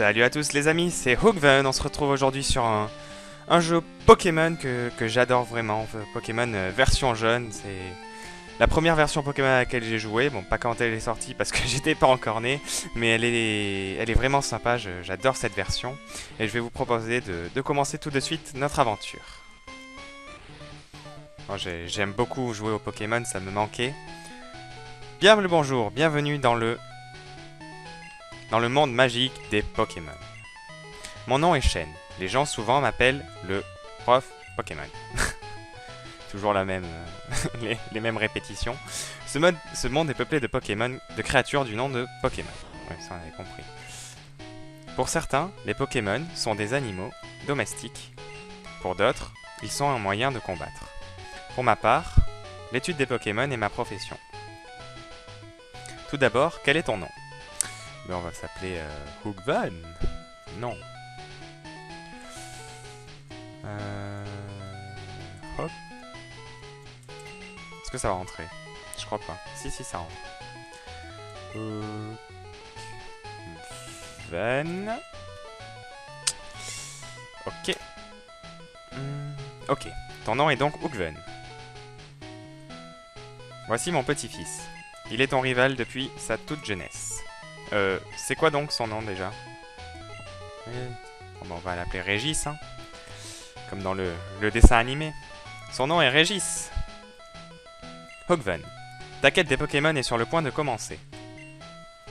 Salut à tous les amis, c'est Hookven. On se retrouve aujourd'hui sur un jeu Pokémon que j'adore vraiment. Pokémon version jeune, c'est la première version Pokémon à laquelle j'ai joué. Bon, pas quand elle est sortie parce que j'étais pas encore né, mais elle est vraiment sympa, j'adore cette version. Et je vais vous proposer de commencer tout de suite notre aventure. Bon, j'aime beaucoup jouer au Pokémon, ça me manquait. Bien le bonjour, bienvenue dans le monde magique des Pokémon. Mon nom est Shen. Les gens souvent m'appellent le prof Pokémon. Toujours la même, les mêmes répétitions. Ce monde est peuplé de Pokémon, de créatures du nom de Pokémon. Ouais, ça on avait compris. Pour certains, les Pokémon sont des animaux domestiques. Pour d'autres, ils sont un moyen de combattre. Pour ma part, l'étude des Pokémon est ma profession. Tout d'abord, quel est ton nom ? Ben, on va s'appeler Hookvan. Non. Hop. Est-ce que ça va rentrer? Je crois pas. Si, ça rentre. Hookvan. Ok. Ok. Ton nom est donc Hookvan. Voici mon petit-fils. Il est ton rival depuis sa toute jeunesse. C'est quoi donc son nom déjà? Bon, on va l'appeler Régis, hein. Comme dans le dessin animé. Son nom est Régis. Hookvan, ta quête des Pokémon est sur le point de commencer.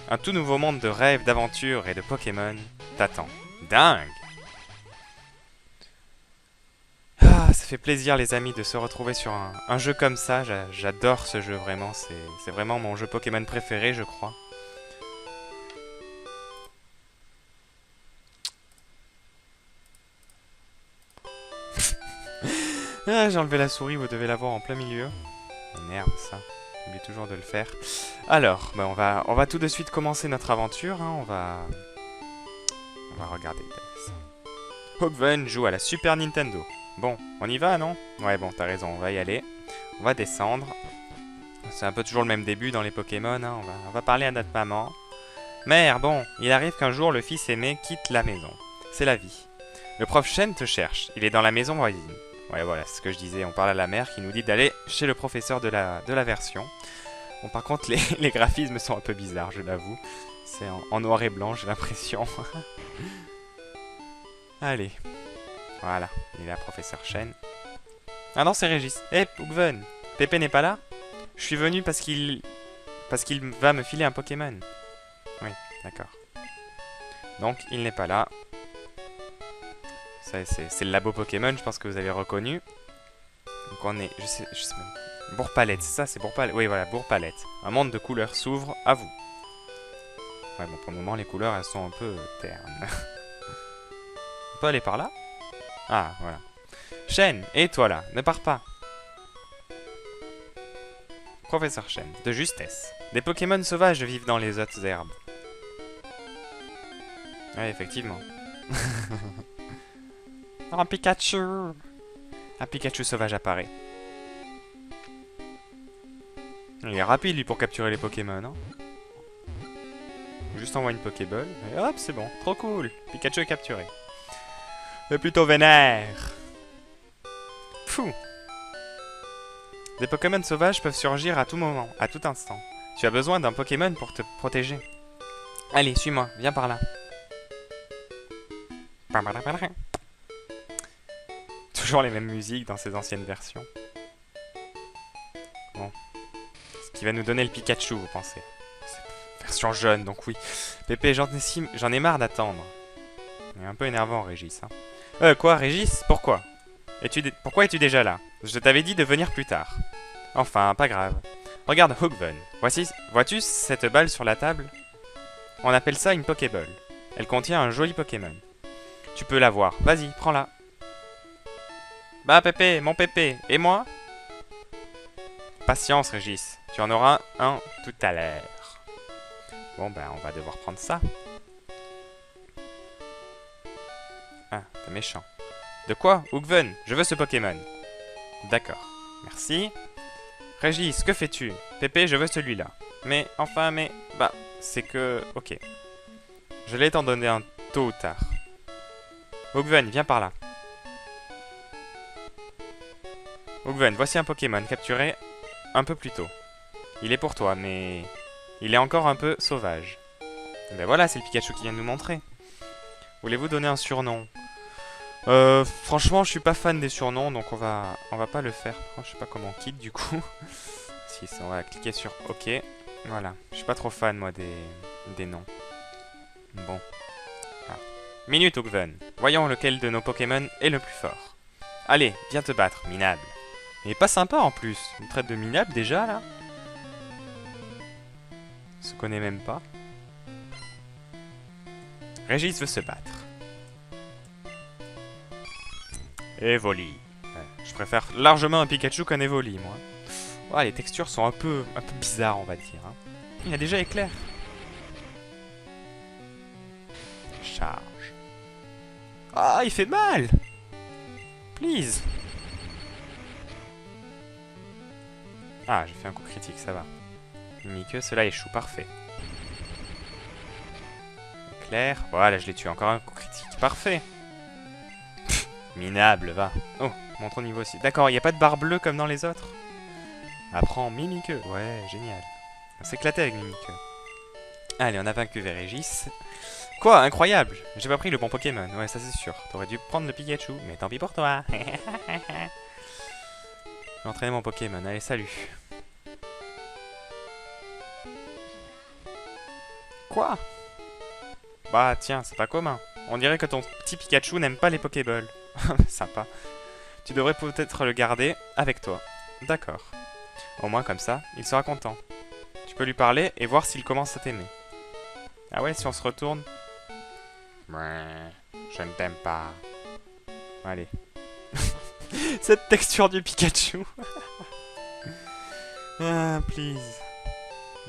Un tout nouveau monde de rêves, d'aventures et de Pokémon t'attend. Dingue! Ah, ça fait plaisir les amis de se retrouver sur un jeu comme ça. J'adore ce jeu vraiment. C'est vraiment mon jeu Pokémon préféré, je crois. Ah, j'ai enlevé la souris, vous devez la voir en plein milieu. Merde, ça. J'oublie toujours de le faire. Alors, on va tout de suite commencer notre aventure. Hein. On va regarder. Hookvan joue à la Super Nintendo. Bon, on y va, non? Ouais, bon, t'as raison, on va y aller. On va descendre. C'est un peu toujours le même début dans les Pokémon. Hein. On va parler à notre maman. Mère, bon, il arrive qu'un jour le fils aimé quitte la maison. C'est la vie. Le prof Shen te cherche. Il est dans la maison voisine. Ouais, voilà, c'est ce que je disais. On parle à la mère qui nous dit d'aller chez le professeur de la version. Bon, par contre, les graphismes sont un peu bizarres, je l'avoue. C'est en noir et blanc, j'ai l'impression. Allez. Voilà, il est là, professeur Shen. Ah non, c'est Régis. Hé, Hookvan, Pépé n'est pas là? Je suis venu parce qu'il va me filer un Pokémon. Oui, d'accord. Donc, il n'est pas là. C'est le labo Pokémon, je pense que vous avez reconnu. Donc on est, je sais même. Bourg-Palette, c'est ça, c'est Bourg-Palette. Oui, voilà, Bourg-Palette. Un monde de couleurs s'ouvre à vous. Ouais, bon, pour le moment, les couleurs, elles sont un peu ternes. On peut aller par là? Ah, voilà. Shen, et toi là, ne pars pas. Professeur Shen, de justesse. Des Pokémon sauvages vivent dans les hautes herbes. Ouais, effectivement. Un Pikachu! Un Pikachu sauvage apparaît. Il est rapide lui pour capturer les Pokémon, hein. Juste envoie une Pokéball et hop, c'est bon. Trop cool! Pikachu est capturé. Mais plutôt vénère! Fou! Des Pokémon sauvages peuvent surgir à tout moment, à tout instant. Tu as besoin d'un Pokémon pour te protéger. Allez, suis-moi, viens par là. Toujours les mêmes musiques dans ces anciennes versions. Bon. Ce qui va nous donner le Pikachu, vous pensez? Version jeune, donc oui. Pépé, j'en ai marre d'attendre. Il est un peu énervant, Régis. Hein. Quoi, Régis? Pourquoi? Pourquoi es-tu déjà là? Je t'avais dit de venir plus tard. Enfin, pas grave. Regarde Hookvan. Vois-tu cette balle sur la table? On appelle ça une Pokéball. Elle contient un joli Pokémon. Tu peux la voir. Vas-y, prends-la. Bah Pépé, mon Pépé, et moi? Patience Régis, tu en auras un tout à l'heure. Bon ben on va devoir prendre ça. Ah, t'es méchant. De quoi? Hookvan, je veux ce Pokémon. D'accord, merci. Régis, que fais-tu? Pépé, je veux celui-là. Mais, enfin, bah, c'est que... Ok. Je l'ai t'en donner un Tôt ou tard. Ogven, viens par là. Ogven, voici un Pokémon capturé un peu plus tôt. Il est pour toi, mais il est encore un peu sauvage. Et ben voilà, c'est le Pikachu qui vient de nous montrer. Voulez-vous donner un surnom? Franchement, je suis pas fan des surnoms, donc on va pas le faire. Je sais pas comment on quitte du coup. Si, on va cliquer sur OK. Voilà, je suis pas trop fan moi des noms. Bon. Ah. Minute Ogven. Voyons lequel de nos Pokémon est le plus fort. Allez, viens te battre, minable. Il est pas sympa en plus. Une traite de minable déjà là. On se connaît même pas. Régis veut se battre. Evoli. Ouais, je préfère largement un Pikachu qu'un Evoli, moi. Oh, les textures sont un peu bizarres, on va dire. Hein. Il y a déjà éclair. Charge. Ah, il fait mal. Please. Ah, j'ai fait un coup critique, ça va. Mimiqueux, cela échoue, parfait. Éclair. Voilà, je l'ai tué. Encore un coup critique, parfait. Minable, va. Oh, monte ton niveau aussi. D'accord, il n'y a pas de barre bleue comme dans les autres. Apprends Mimiqueux. Ouais, génial. On s'éclatait avec Mimiqueux. Allez, on a vaincu Vérégis. Quoi, incroyable. J'ai pas pris le bon Pokémon. Ouais, ça c'est sûr. T'aurais dû prendre le Pikachu, mais tant pis pour toi. J'ai entraîné mon Pokémon. Allez, salut. Quoi? Bah tiens, c'est pas commun. On dirait que ton petit Pikachu n'aime pas les Pokéballs. Sympa. Tu devrais peut-être le garder avec toi. D'accord. Au moins comme ça, il sera content. Tu peux lui parler et voir s'il commence à t'aimer. Ah ouais, si on se retourne. Je ne t'aime pas. Allez. Cette texture du Pikachu. Ah, please.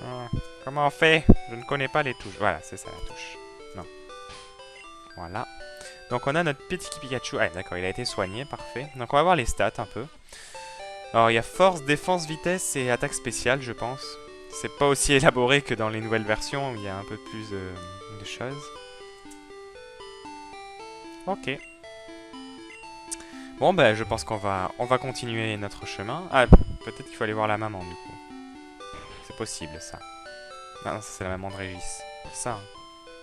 Ah, comment on fait? Je ne connais pas les touches. Voilà, c'est ça la touche. Non. Voilà. Donc on a notre petit Pikachu. Ah d'accord, il a été soigné, parfait. Donc on va voir les stats un peu. Alors il y a force, défense, vitesse et attaque spéciale, je pense. C'est pas aussi élaboré que dans les nouvelles versions où il y a un peu plus de choses. Ok. Bon bah je pense qu'on va continuer notre chemin. Ah, peut-être qu'il faut aller voir la maman du coup. C'est possible ça. Ah non, ça c'est la maman de Régis. C'est ça. Hein.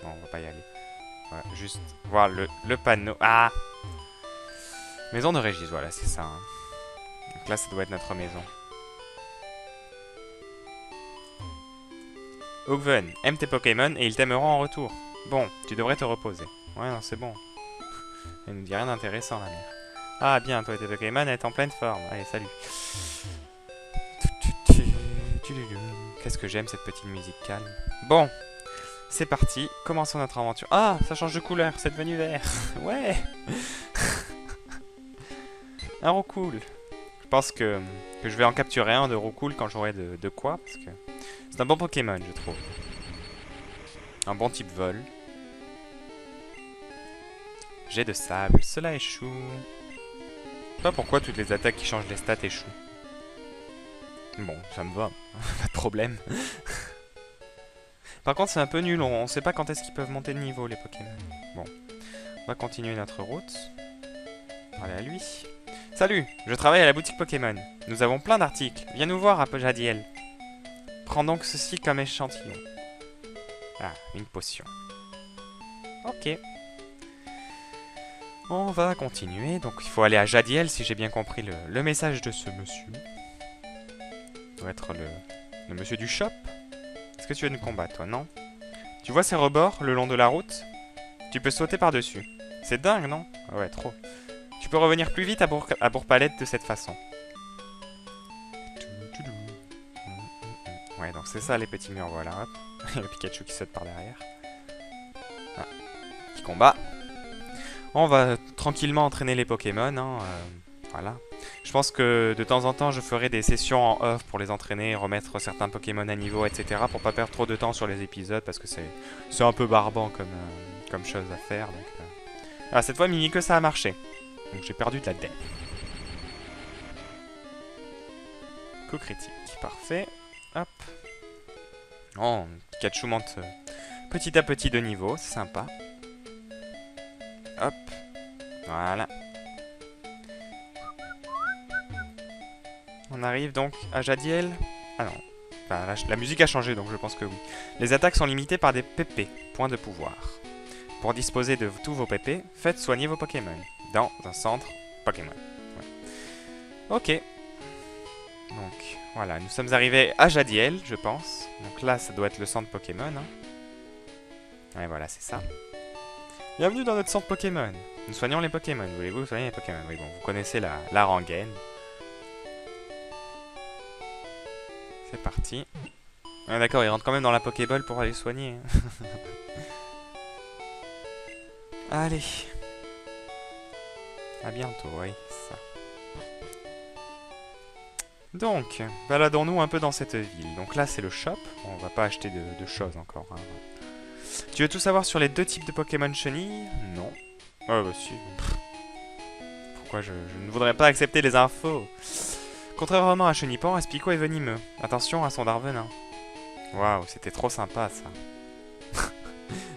Non, on va pas y aller. Voilà, juste voir le panneau. Ah! Maison de Régis, voilà, c'est ça. Hein. Donc là, ça doit être notre maison. Ogven, aime tes Pokémon et ils t'aimeront en retour. Bon, tu devrais te reposer. Ouais, non, c'est bon. Elle nous dit rien d'intéressant, la mère. Ah, bien, toi et tes Pokémon êtes en pleine forme. Allez, salut. Qu'est-ce que j'aime cette petite musique calme. Bon, c'est parti. Commençons notre aventure. Ah, ça change de couleur, c'est devenu vert. Ouais. Un Roucoule. Je pense que je vais en capturer un de Roucoule quand j'aurai de quoi. Parce que c'est un bon Pokémon, je trouve. Un bon type vol. Jet de sable, cela échoue. Je sais pas pourquoi toutes les attaques qui changent les stats échouent. Bon, ça me va. Pas de problème. Par contre, c'est un peu nul. On sait pas quand est-ce qu'ils peuvent monter de niveau, les Pokémon. Bon. On va continuer notre route. Parler à lui. Salut, je travaille à la boutique Pokémon. Nous avons plein d'articles. Viens nous voir, Jadiel. Prends donc ceci comme échantillon. Ah, une potion. Ok. On va continuer. Donc, il faut aller à Jadiel, si j'ai bien compris le message de ce monsieur. Ça doit être le monsieur du shop. Est-ce que tu veux nous combattre, toi? Non? Tu vois ces rebords le long de la route? Tu peux sauter par-dessus. C'est dingue, non? Ah ouais, trop. Tu peux revenir plus vite à Bourg-Palette de cette façon. Ouais, donc c'est ça les petits murs, voilà. Hop. Le Pikachu qui saute par derrière. Ah. Qui combat. On va tranquillement entraîner les Pokémon, hein, voilà. Je pense que de temps en temps, je ferai des sessions en off pour les entraîner, remettre certains Pokémon à niveau, etc. Pour pas perdre trop de temps sur les épisodes, parce que c'est un peu barbant comme chose à faire. Donc, Ah, cette fois, Mimiqueux, ça a marché. Donc j'ai perdu de la dette. Coup critique, parfait. Hop. Oh, Pikachu monte petit à petit de niveau, c'est sympa. Hop. Voilà. On arrive donc à Jadiel. Ah non. Enfin, la musique a changé, donc je pense que oui. Les attaques sont limitées par des PP, points de pouvoir. Pour disposer de tous vos PP, faites soigner vos Pokémon dans un centre Pokémon. Ouais. Ok. Donc, voilà, nous sommes arrivés à Jadiel, je pense. Donc là, ça doit être le centre Pokémon. Hein. Ouais, voilà, c'est ça. Bienvenue dans notre centre Pokémon. Nous soignons les Pokémon. Voulez-vous soigner les Pokémon? Oui, bon, vous connaissez la rengaine. C'est parti. Ah, d'accord, il rentre quand même dans la Pokéball pour aller soigner. Allez. À bientôt, oui, ça. Donc, baladons-nous un peu dans cette ville. Donc là, c'est le shop. Bon, on va pas acheter de choses encore. Hein. Tu veux tout savoir sur les deux types de Pokémon chenilles? Non. Oh, bah si. Pourquoi je ne voudrais pas accepter les infos? Contrairement à Chenipan, Espico est venimeux. Attention à son Darvenin. Waouh, c'était trop sympa ça.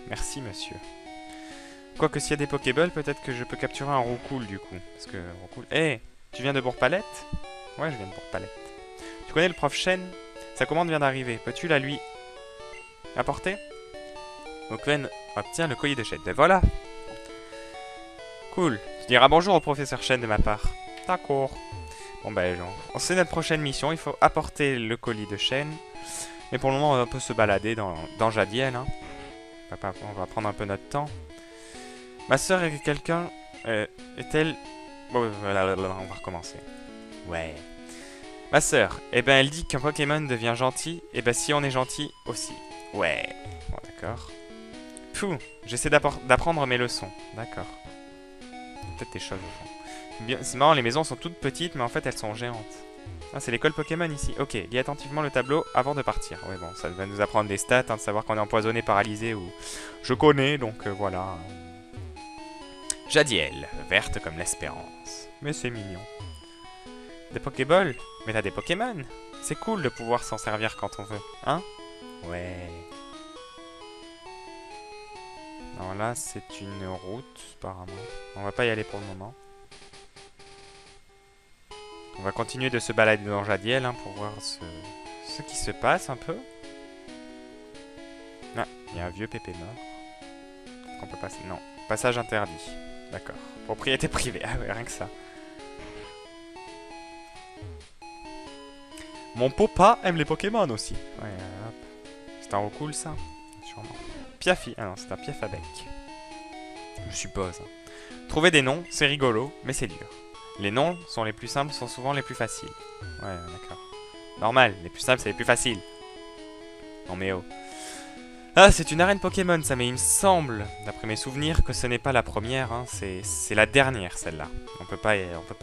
Merci monsieur. Quoique s'il y a des Pokéballs, peut-être que je peux capturer un Roucoule du coup. Parce que Roucoule... Hé, tu viens de Bourg-Palette? Ouais, je viens de Bourg-Palette. Tu connais le prof Shen? Sa commande vient d'arriver. Peux-tu la lui apporter? Okwen obtient le collier de Shen. Ben voilà. Cool. Tu diras bonjour au professeur Shen de ma part. D'accord. Bon ben, c'est notre prochaine mission. Il faut apporter le colis de Shen. Mais pour le moment, on peut se balader dans Jadiel. Hein. On va prendre un peu notre temps. Ma soeur est quelqu'un... est-elle... Bon, voilà, on va recommencer. Ouais. Ma soeur, eh ben elle dit qu'un Pokémon devient gentil, et ben si on est gentil aussi. Ouais. Bon, d'accord. Pfff, j'essaie d'apprendre mes leçons. D'accord. Peut-être des choses au fond. C'est marrant, les maisons sont toutes petites, mais en fait elles sont géantes. Ah, c'est l'école Pokémon ici. Ok, lis attentivement le tableau avant de partir. Ouais, bon, ça va nous apprendre des stats, hein, de savoir qu'on est empoisonné, paralysé ou... Je connais, donc voilà. Jadiel, verte comme l'espérance. Mais c'est mignon. Des Pokéballs? Mais t'as des Pokémon? C'est cool de pouvoir s'en servir quand on veut, hein? Ouais. Non, là, c'est une route, apparemment. On va pas y aller pour le moment. On va continuer de se balader dans Jadiel hein, pour voir ce qui se passe un peu. Ah, il y a un vieux pépé mort. On peut passer? Non. Passage interdit. D'accord. Propriété privée. Ah ouais, rien que ça. Mon papa aime les Pokémon aussi. Ouais, hop. C'est un Roucoule ça? Sûrement. Piafi. Ah non, c'est un Piaf à bec. Je suppose. Trouver des noms, c'est rigolo, mais c'est dur. Les noms sont les plus simples, sont souvent les plus faciles. Ouais, d'accord. Normal, les plus simples, c'est les plus faciles. Non mais oh. Ah, c'est une arène Pokémon, ça, mais il me semble, d'après mes souvenirs, que ce n'est pas la première, hein, c'est la dernière, celle-là. On peut pas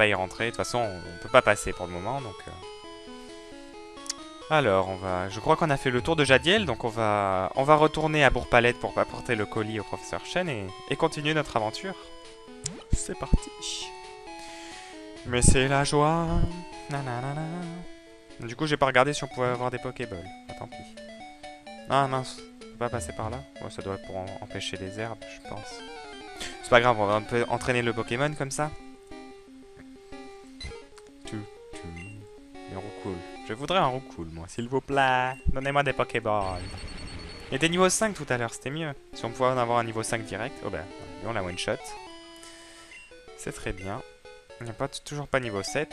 y rentrer, de toute façon, on peut pas passer pour le moment, donc... Alors, je crois qu'on a fait le tour de Jadiel, donc on va retourner à Bourg-Palette pour apporter le colis au professeur Shen et continuer notre aventure. C'est parti. Mais c'est la joie. Nanana. Du coup, j'ai pas regardé si on pouvait avoir des Pokéballs. Ah, tant pis. Ah mince, on peut pas passer par là. Ouais, ça doit être pour empêcher les herbes, je pense. C'est pas grave, on peut entraîner le Pokémon comme ça. Un Roucoule. Je voudrais un Roucoule, moi, s'il vous plaît. Donnez-moi des Pokéballs. Il était niveau 5 tout à l'heure, c'était mieux. Si on pouvait en avoir un niveau 5 direct. Oh ben, on la one shot. C'est très bien. Il n'y a toujours pas niveau 7.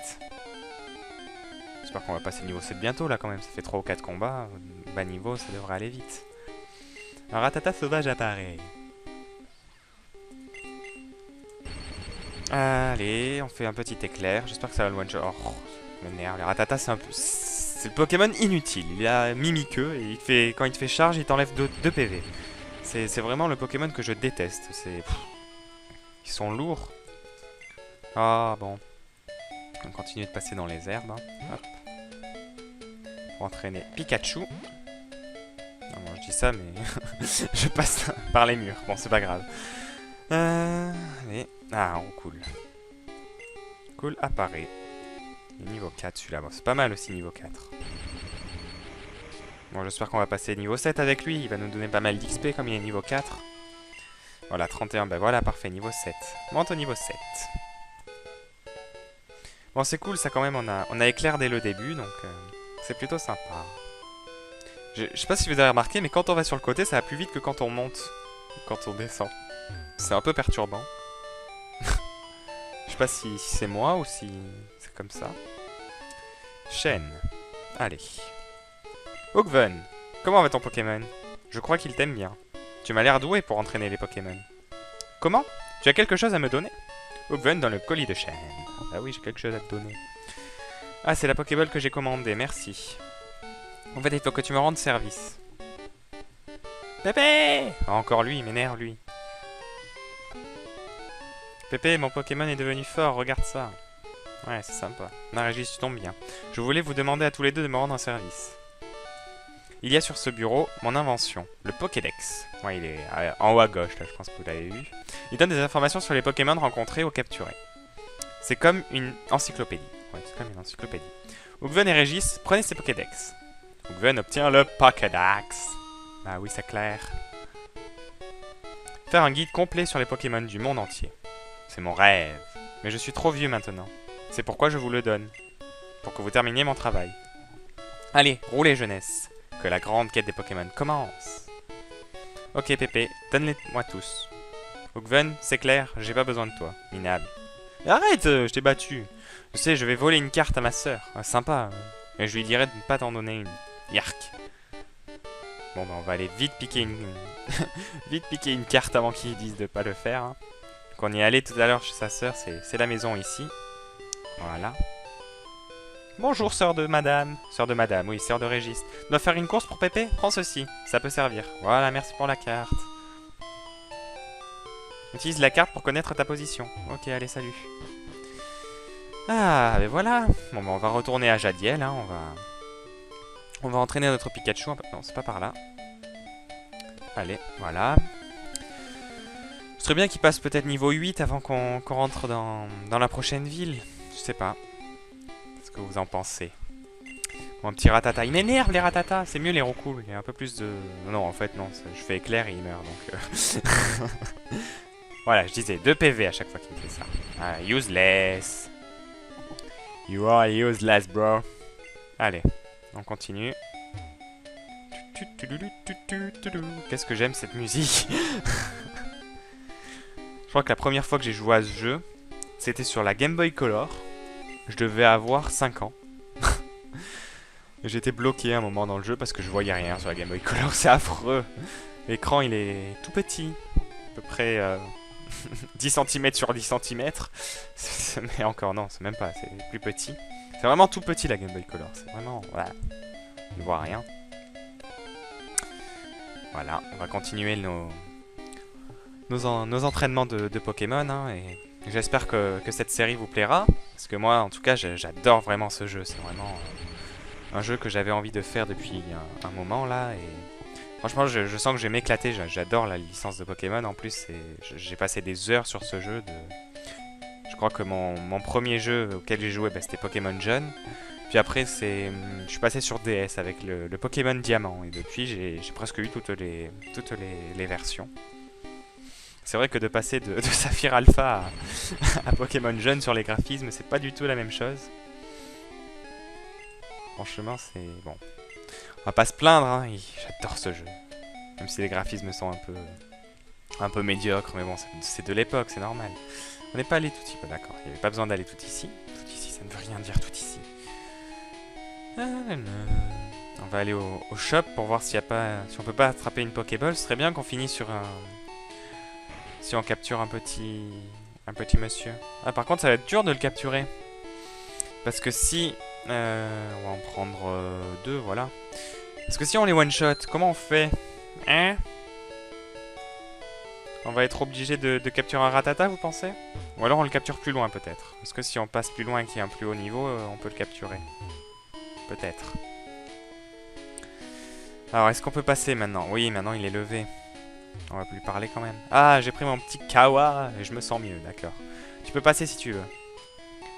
J'espère qu'on va passer niveau 7 bientôt là quand même. Ça fait 3 ou 4 combats. Bas niveau, ça devrait aller vite. Un Rattata sauvage apparaît. Allez, on fait un petit éclair. J'espère que ça va le one shot. Oh, me nerve. Le Rattata, c'est le Pokémon inutile. Il a mimiqueux et quand il te fait charge, il t'enlève 2 PV. C'est vraiment le Pokémon que je déteste. Ils sont lourds. Ah bon. On continue de passer dans les herbes. Hein. Hop. Pour entraîner Pikachu. Non, bon, je dis ça, mais je passe par les murs. Bon, c'est pas grave. Allez. Ah, on cool. Cool apparaît. Il est niveau 4 celui-là. Bon, c'est pas mal aussi niveau 4. Bon, j'espère qu'on va passer niveau 7 avec lui. Il va nous donner pas mal d'XP comme il est niveau 4. Voilà, 31. Ben voilà, parfait, niveau 7. Monte au niveau 7. Bon, c'est cool, ça quand même, on a éclair dès le début, donc c'est plutôt sympa. Je sais pas si vous avez remarqué, mais quand on va sur le côté, ça va plus vite que quand on monte, quand on descend. C'est un peu perturbant. Je sais pas si c'est moi ou si c'est comme ça. Chaîne. Allez. Hookven, comment va ton Pokémon? Je crois qu'il t'aime bien. Tu m'as l'air doué pour entraîner les Pokémon. Comment? Tu as quelque chose à me donner? Hookven dans le colis de chaîne. Ah oui, j'ai quelque chose à te donner. Ah, c'est la Pokéball que j'ai commandée, merci. En fait, il faut que tu me rendes service. Pépé! Ah, encore lui, il m'énerve, lui. Pépé, mon Pokémon est devenu fort, regarde ça. Ouais, c'est sympa. Régis, tu tombes bien. Je voulais vous demander à tous les deux de me rendre un service. Il y a sur ce bureau mon invention, le Pokédex. Ouais, il est en haut à gauche, là, je pense que vous l'avez vu. Il donne des informations sur les Pokémon rencontrés ou capturés. C'est comme une encyclopédie. Ouais, c'est comme une encyclopédie. Hookven et Régis, prenez ces Pokédex. Hookven obtient le Pokédex. Bah oui, c'est clair. Faire un guide complet sur les Pokémon du monde entier. C'est mon rêve. Mais je suis trop vieux maintenant. C'est pourquoi je vous le donne. Pour que vous terminiez mon travail. Allez, roulez jeunesse. Que la grande quête des Pokémon commence. Ok Pépé, donne-les-moi tous. Hookven, c'est clair, j'ai pas besoin de toi. Minable. Arrête, je t'ai battu. Je sais, je vais voler une carte à ma sœur. Ah, sympa. Et je lui dirai de ne pas t'en donner une. Yark. Bon bah on va aller vite piquer une... vite piquer une carte avant qu'ils disent de pas le faire. Hein. Donc on y est allé tout à l'heure chez sa sœur, c'est la maison ici. Voilà. Bonjour sœur de madame. Sœur de madame, oui, sœur de Régis. Tu dois faire une course pour Pépé? Prends ceci, ça peut servir. Voilà, merci pour la carte. Utilise la carte pour connaître ta position. Ok, allez, salut. Ah, ben voilà. Bon, ben on va retourner à Jadiel, hein, on va entraîner notre Pikachu. Non, c'est pas par là. Allez, voilà. Ce serait bien qu'il passe peut-être niveau 8 avant qu'on rentre dans la prochaine ville. Je sais pas. Qu'est-ce que vous en pensez? Bon, un petit ratata. Il m'énerve les ratatas. C'est mieux les roucouls. Il y a un peu plus de... Non, en fait, non. Je fais éclair et il meurt, donc... Voilà, je disais 2 PV à chaque fois qu'il me fait ça. Ah, useless. You are useless, bro. Allez, on continue. Qu'est-ce que j'aime cette musique. Je crois que la première fois que j'ai joué à ce jeu, c'était sur la Game Boy Color. Je devais avoir 5 ans. J'étais bloqué un moment dans le jeu parce que je voyais rien sur la Game Boy Color. C'est affreux. L'écran, il est tout petit. À peu près 10 cm sur 10 cm. Mais encore, non, c'est même pas. C'est plus petit. C'est vraiment tout petit la Game Boy Color. C'est vraiment... Voilà. On ne voit rien. Voilà, on va continuer nos entraînements de Pokémon. Hein, et j'espère que cette série vous plaira. Parce que moi, en tout cas, j'adore vraiment ce jeu. C'est vraiment un jeu que j'avais envie de faire depuis un moment là. Et franchement, je sens que je vais m'éclater. J'adore la licence de Pokémon. En plus, j'ai passé des heures sur ce jeu. Je crois que mon premier jeu auquel j'ai joué, c'était Pokémon Jeune. Puis après, je suis passé sur DS avec le Pokémon Diamant. Et depuis, j'ai presque eu toutes les versions. C'est vrai que de passer de Saphir Alpha à Pokémon Jeune sur les graphismes, c'est pas du tout la même chose. Franchement, c'est... Bon. On va pas se plaindre, hein. J'adore ce jeu. Même si les graphismes sont un peu médiocres. Mais bon, c'est de l'époque, c'est normal. On n'est pas allé tout ici. D'accord, il n'y avait pas besoin d'aller tout ici. Tout ici, ça ne veut rien dire tout ici. On va aller au shop pour voir si on peut pas attraper une Pokéball. Ce serait bien qu'on finisse sur un... Si on capture un petit monsieur. Ah, par contre, ça va être dur de le capturer. Parce que si... on va en prendre 2, voilà. Parce que si on les one-shot, comment on fait? Hein? On va être obligé de capturer un Ratata, vous pensez? Ou alors on le capture plus loin, peut-être. Parce que si on passe plus loin et qu'il y a un plus haut niveau, on peut le capturer. Peut-être. Alors, est-ce qu'on peut passer maintenant? Oui, maintenant il est levé. On va plus lui parler quand même. Ah, j'ai pris mon petit Kawa et je me sens mieux, d'accord. Tu peux passer si tu veux.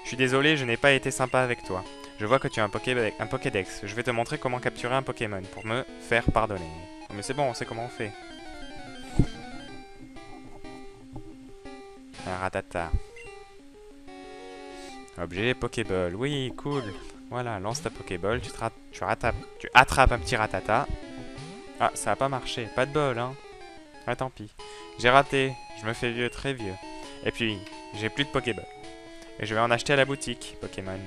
Je suis désolé, je n'ai pas été sympa avec toi. Je vois que tu as un Pokédex. Je vais te montrer comment capturer un Pokémon pour me faire pardonner. Oh, mais c'est bon, on sait comment on fait. Un ratata. Objet Pokéball. Oui, cool. Voilà, lance ta Pokéball. Tu attrapes un petit ratata. Ah, ça a pas marché. Pas de bol, hein. Ah, tant pis. J'ai raté. Je me fais vieux, très vieux. Et puis, j'ai plus de Pokéball. Et je vais en acheter à la boutique, Pokémon.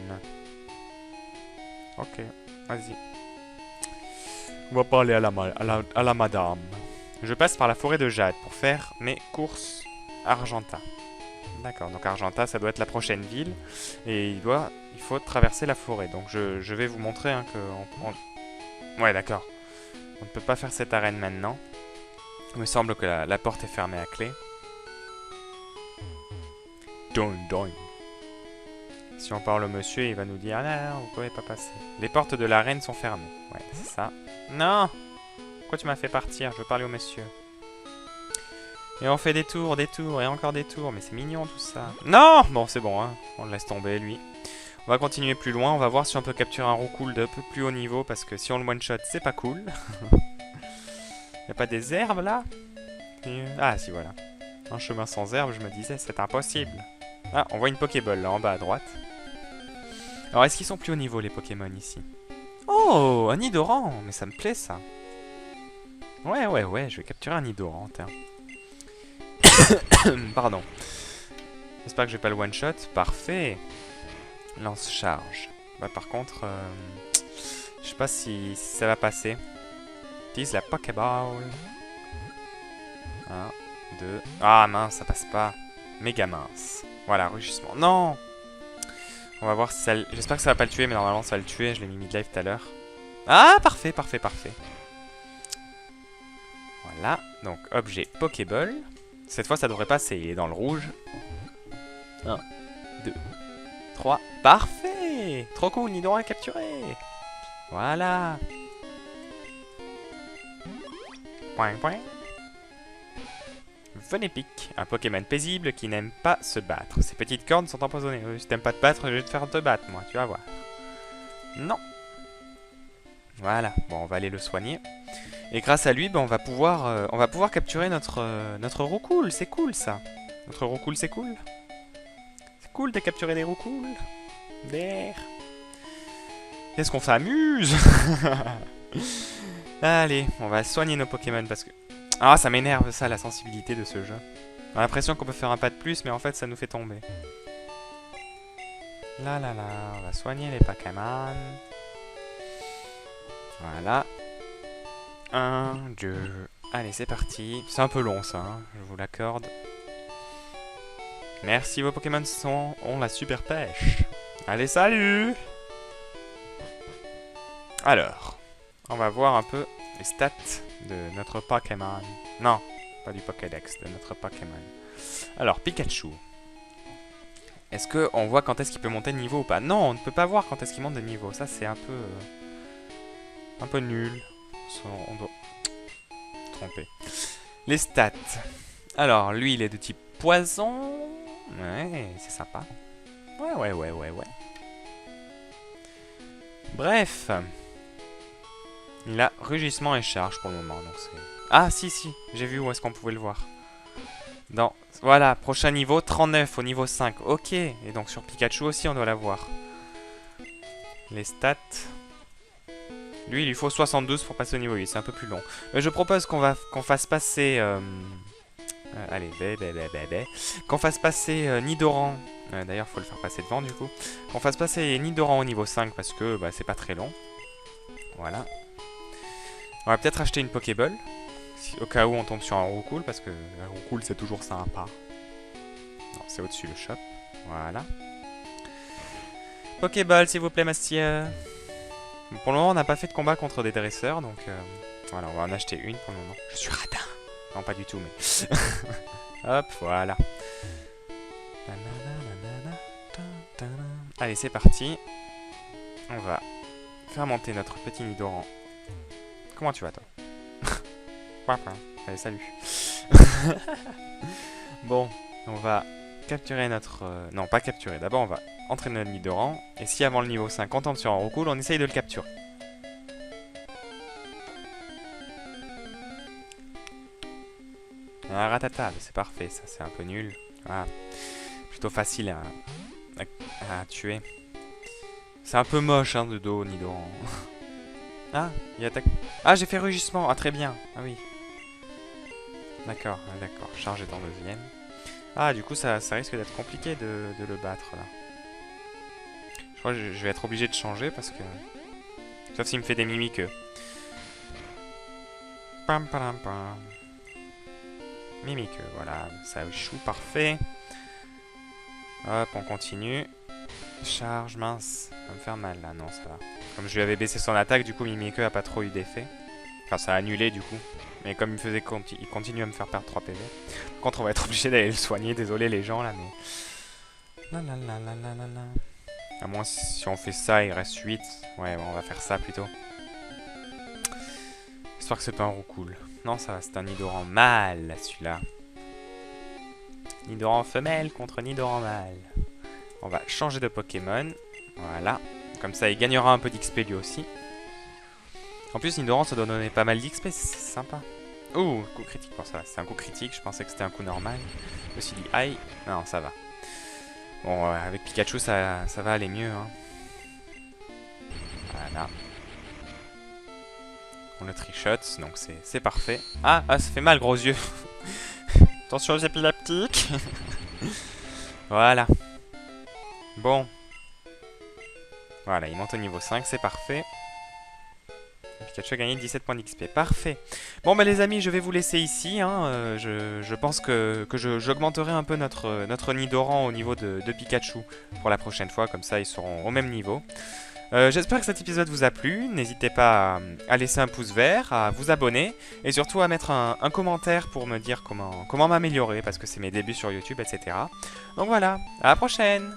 Ok, vas-y. On va parler à la madame. Je passe par la forêt de Jade pour faire mes courses Argenta. D'accord, donc Argenta, ça doit être la prochaine ville. Et il faut traverser la forêt. Donc je vais vous montrer hein, que... Ouais, d'accord. On ne peut pas faire cette arène maintenant. Il me semble que la porte est fermée à clé. Doing, doing. Si on parle au monsieur, il va nous dire « Ah non, non, vous pouvez pas passer. » Les portes de l'arène sont fermées. Ouais, c'est ça. Non! Pourquoi tu m'as fait partir? Je veux parler au monsieur. Et on fait des tours, et encore des tours. Mais c'est mignon tout ça. Non! Bon, c'est bon, hein. On le laisse tomber, lui. On va continuer plus loin. On va voir si on peut capturer un roucoule d'un peu plus haut niveau. Parce que si on le one-shot, c'est pas cool. Y'a pas des herbes, là? Ah, si, voilà. Un chemin sans herbes, je me disais, c'est impossible. Ah, on voit une Pokéball, là, en bas à droite. Alors, est-ce qu'ils sont plus haut niveau, les Pokémon, ici? Oh, un Nidoran! Mais ça me plaît, ça. Ouais, je vais capturer un Nidoran, tiens. Pardon. J'espère que je vais pas le one-shot. Parfait. Lance-charge. Bah, par contre, je sais pas si ça va passer. Utilise la Pokéball. 1, 2... Ah, mince, ça passe pas. Méga mince. Voilà, rugissement. Non! On va voir si ça... J'espère que ça va pas le tuer, mais normalement ça va le tuer. Je l'ai mis mid-life tout à l'heure. Ah, parfait. Voilà. Donc, objet Pokéball. Cette fois, ça devrait passer. Il est dans le rouge. 1, 2, 3. Parfait! Trop cool, Nidoran à capturer. Voilà. Point, point. Venepic, un Pokémon paisible qui n'aime pas se battre. Ses petites cornes sont empoisonnées. Si t'aimes pas te battre, je vais te faire te battre, moi, tu vas voir. Non. Voilà, bon, on va aller le soigner. Et grâce à lui, ben, on va pouvoir capturer notre roucoule. C'est cool, ça. Notre roucoule, c'est cool. C'est cool de capturer des roucoules. D'air. Qu'est-ce qu'on s'amuse. Allez, on va soigner nos Pokémon parce que... Ah, ça m'énerve ça, la sensibilité de ce jeu. On a l'impression qu'on peut faire un pas de plus, mais en fait, ça nous fait tomber. Là, on va soigner les Pokémon. Voilà. 1, 2... Allez, c'est parti. C'est un peu long, ça, hein, je vous l'accorde. Merci, vos Pokémon ont la super pêche. Allez, salut! Alors, on va voir un peu les stats de notre Pokémon. Non, pas du Pokédex, de notre Pokémon. Alors, Pikachu. Est-ce qu'on voit quand est-ce qu'il peut monter de niveau ou pas? Non, on ne peut pas voir quand est-ce qu'il monte de niveau. Ça, c'est un peu nul. On doit tromper. Les stats. Alors, lui, il est de type poison. Ouais, c'est sympa. Ouais. Bref. Il a rugissement et charge pour le moment. Donc ah, si, j'ai vu où est-ce qu'on pouvait le voir. Voilà, prochain niveau, 39 au niveau 5. Ok, et donc sur Pikachu aussi, on doit l'avoir. Les stats. Lui, il lui faut 72 pour passer au niveau 8. C'est un peu plus long. Je propose qu'on fasse passer... allez, qu'on fasse passer Nidoran. D'ailleurs, il faut le faire passer devant, du coup. Qu'on fasse passer Nidoran au niveau 5 parce que c'est pas très long. Voilà. On va peut-être acheter une Pokéball. Au cas où on tombe sur un Roucoule, parce que un Roucoule c'est toujours sympa. Non, c'est au-dessus le shop. Voilà. Pokéball, s'il vous plaît, monsieur. Pour le moment, on n'a pas fait de combat contre des dresseurs, donc voilà, on va en acheter une pour le moment. Je suis radin. Non, pas du tout, mais... Hop, voilà. Allez, c'est parti. On va faire monter notre petit Nidoran. Comment tu vas, toi? Allez, salut. Bon, on va capturer notre... non, pas capturer. D'abord, on va entraîner notre Nidoran. Et si avant le niveau 5, on tombe sur un Roucoule, on essaye de le capturer. Un Rattata, c'est parfait, ça, c'est un peu nul. Ah, plutôt facile à tuer. C'est un peu moche, hein, de dos, Nidoran. Ah, il attaque. Ah, j'ai fait rugissement. Ah, très bien. Ah oui. D'accord, d'accord. Charge est en deuxième. Ah, du coup, ça risque d'être compliqué de le battre, là. Je crois que je vais être obligé de changer parce que... Sauf s'il me fait des mimiques. Pam, pam, pam. Mimique, voilà. Ça échoue, parfait. Hop, on continue. Charge, mince. Ça va me faire mal, là. Non, ça va. Comme je lui avais baissé son attaque, du coup, Mimikyu a pas trop eu d'effet. Enfin, ça a annulé, du coup. Mais comme il faisait il continue à me faire perdre 3 PV. Par contre, on va être obligé d'aller le soigner. Désolé, les gens, là, mais... La la la la la la la. À moins si on fait ça, il reste 8. Ouais, bon, on va faire ça, plutôt. J'espère que c'est pas un roucoule. Non, ça va, c'est un Nidoran mâle, celui-là. Nidoran femelle contre Nidoran mâle. On va changer de Pokémon. Voilà. Comme ça, il gagnera un peu d'XP lui aussi. En plus, Nidoran, ça doit donner pas mal d'XP. C'est sympa. Ouh, coup critique. Bon, ça va. C'est un coup critique. Je pensais que c'était un coup normal. Je me suis dit, aïe. Non, ça va. Bon, avec Pikachu, ça va aller mieux. Hein. Voilà. On le trichote. Donc, c'est parfait. Ah, ça fait mal, gros yeux. Attention aux épileptiques. Voilà. Bon. Voilà, il monte au niveau 5, c'est parfait. Pikachu a gagné 17 points d'XP. Parfait. Bon, bah les amis, je vais vous laisser ici. Hein. Je pense que j'augmenterai un peu notre Nidoran au niveau de Pikachu pour la prochaine fois. Comme ça, ils seront au même niveau. J'espère que cet épisode vous a plu. N'hésitez pas à laisser un pouce vert, à vous abonner et surtout à mettre un commentaire pour me dire comment m'améliorer parce que c'est mes débuts sur YouTube, etc. Donc voilà, à la prochaine!